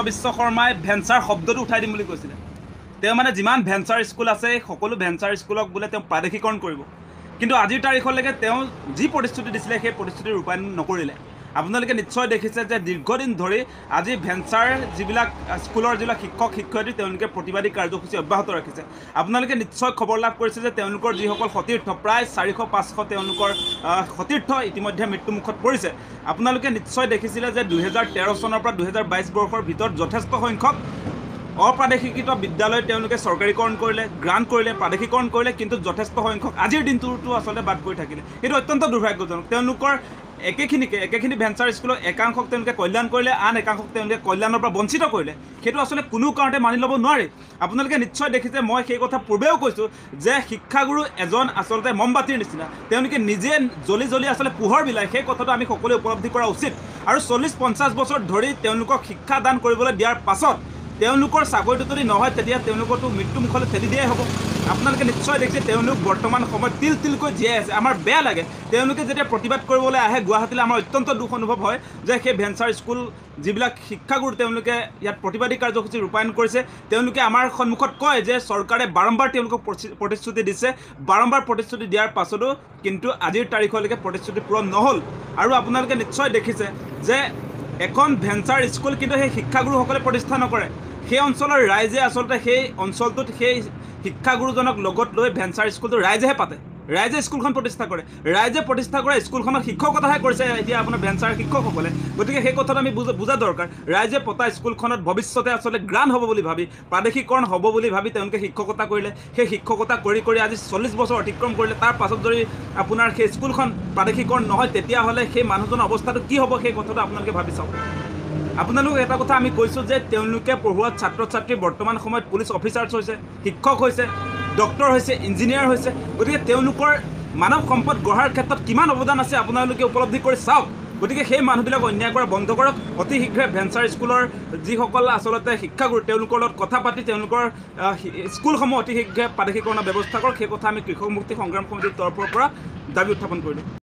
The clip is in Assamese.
বিশ্ব শৰ্মাই ভেঞ্চাৰ শব্দটো উঠাই দিম বুলি কৈছিলে তেওঁ মানে যিমান ভেঞ্চাৰ স্কুল আছে সকলো ভেঞ্চাৰ স্কুলক বোলে তেওঁ প্ৰাদেশিকৰণ কৰিব কিন্তু আজিৰ তাৰিখলৈকে তেওঁ যি প্ৰতিশ্ৰুতি দিছিলে সেই প্ৰতিশ্ৰুতি ৰূপায়ণ নকৰিলে আপোনালোকে নিশ্চয় দেখিছে যে দীৰ্ঘদিন ধৰি আজি ভেঞ্চাৰ যিবিলাক স্কুলৰ যিবিলাক শিক্ষক শিক্ষয়িত্ৰী তেওঁলোকে প্ৰতিবাদী কাৰ্যসূচী অব্যাহত ৰাখিছে আপোনালোকে নিশ্চয় খবৰ লাভ কৰিছে যে তেওঁলোকৰ যিসকল সতীৰ্থ প্ৰায় 400-500 তেওঁলোকৰ সতীৰ্থ ইতিমধ্যে মৃত্যুমুখত পৰিছে আপোনালোকে নিশ্চয় দেখিছিলে যে 2013 চনৰ পৰা 2022 বৰ্ষৰ ভিতৰত যথেষ্ট সংখ্যক অপ্ৰাদেশিকৃত বিদ্যালয় তেওঁলোকে চৰকাৰীকৰণ কৰিলে গ্ৰাণ্ট কৰিলে প্ৰাদেশিকৰণ কৰিলে কিন্তু যথেষ্ট সংখ্যক আজিৰ দিনটোতো আচলতে বাদ পৰি থাকিলে এইটো অত্যন্ত দুৰ্ভাগ্যজনক তেওঁলোকৰ একেখিনি ভেঞ্চাৰ স্কুলৰ একাংশক তেওঁলোকে কল্যাণ কৰিলে আন একাংশক তেওঁলোকে কল্যাণৰ পৰা বঞ্চিত কৰিলে সেইটো আচলতে কোনো কাৰণতে মানি ল'ব নোৱাৰি আপোনালোকে নিশ্চয় দেখিছে মই সেই কথা পূৰ্বেও কৈছোঁ যে শিক্ষাগুৰু এজন আচলতে মমবাতিৰ নিচিনা তেওঁলোকে নিজে জ্বলি জ্বলি আচলতে পোহৰ বিলায় সেই কথাটো আমি সকলোৱে উপলব্ধি কৰা উচিত আৰু 40-50 বছৰ ধৰি তেওঁলোকক শিক্ষা দান কৰিবলৈ দিয়াৰ পাছত তেওঁলোকৰ চাকৰিটো যদি নহয় তেতিয়া তেওঁলোকৰতো মৃত্যুমুখলৈ ঠেলি দিয়াই হ'ব আপোনালোকে নিশ্চয় দেখিছে তেওঁলোক বৰ্তমান সময়ত তিলকৈ জীয়াই আছে আমাৰ বেয়া লাগে তেওঁলোকে যেতিয়া প্ৰতিবাদ কৰিবলৈ আহে গুৱাহাটীলৈ আমাৰ অত্যন্ত দুখ অনুভৱ হয় যে সেই ভেঞ্চাৰ স্কুল যিবিলাক শিক্ষাগুৰু তেওঁলোকে ইয়াত প্ৰতিবাদী কাৰ্যসূচী ৰূপায়ণ কৰিছে তেওঁলোকে আমাৰ সন্মুখত কয় যে চৰকাৰে বাৰম্বাৰ তেওঁলোকক প্ৰতিশ্ৰুতি দিছে বাৰম্বাৰ প্ৰতিশ্ৰুতি দিয়াৰ পাছতো কিন্তু আজিৰ তাৰিখলৈকে প্ৰতিশ্ৰুতি পূৰণ নহ'ল আৰু আপোনালোকে নিশ্চয় দেখিছে যে এখন ভেঞ্চাৰ স্কুল কিন্তু সেই শিক্ষাগুৰুসকলে প্ৰতিষ্ঠা নকৰে সেই অঞ্চলৰ ৰাইজে আচলতে সেই অঞ্চলটোত সেই শিক্ষাগুৰুজনক লগত লৈ ভেঞ্চাৰ স্কুলটো ৰাইজেহে পাতে ৰাইজে স্কুলখন প্ৰতিষ্ঠা কৰে স্কুলখনত শিক্ষকতাহে কৰিছে এতিয়া আপোনাৰ ভেঞ্চাৰ শিক্ষকসকলে গতিকে সেই কথাটো আমি বুজা দৰকাৰ ৰাইজে পতা স্কুলখনত ভৱিষ্যতে আচলতে গ্ৰাণ্ট হ'ব বুলি ভাবি প্ৰাদেশিকৰণ হ'ব বুলি ভাবি তেওঁলোকে শিক্ষকতা কৰিলে সেই শিক্ষকতা কৰি আজি 40 বছৰ অতিক্ৰম কৰিলে তাৰ পাছত যদি আপোনাৰ সেই স্কুলখন প্ৰাদেশিকৰণ নহয় তেতিয়াহ'লে সেই মানুহজনৰ অৱস্থাটো কি হ'ব সেই কথাটো আপোনালোকে ভাবি চাওক আপোনালোক এটা কথা আমি কৈছোঁ যে তেওঁলোকে পঢ়ুৱা ছাত্ৰ ছাত্ৰী বৰ্তমান সময়ত পুলিচ অফিচাৰ্ছ হৈছে শিক্ষক হৈছে ডক্টৰ হৈছে ইঞ্জিনিয়াৰ হৈছে গতিকে তেওঁলোকৰ মানৱ সম্পদ গঢ়াৰ ক্ষেত্ৰত কিমান অৱদান আছে আপোনালোকে উপলব্ধি কৰি চাওক গতিকে সেই মানুহবিলাক অন্যায় কৰা বন্ধ কৰক অতি শীঘ্ৰে ভেঞ্চাৰ স্কুলৰ যিসকল আচলতে শিক্ষাগুৰু তেওঁলোকৰ লগত কথা পাতি তেওঁলোকৰ স্কুলসমূহ অতি শীঘ্ৰে প্ৰাদেশিকৰণৰ ব্যৱস্থা কৰক সেই কথা আমি কৃষক মুক্তি সংগ্ৰাম সমিতিৰ তৰফৰ পৰা দাবী উত্থাপন কৰিলোঁ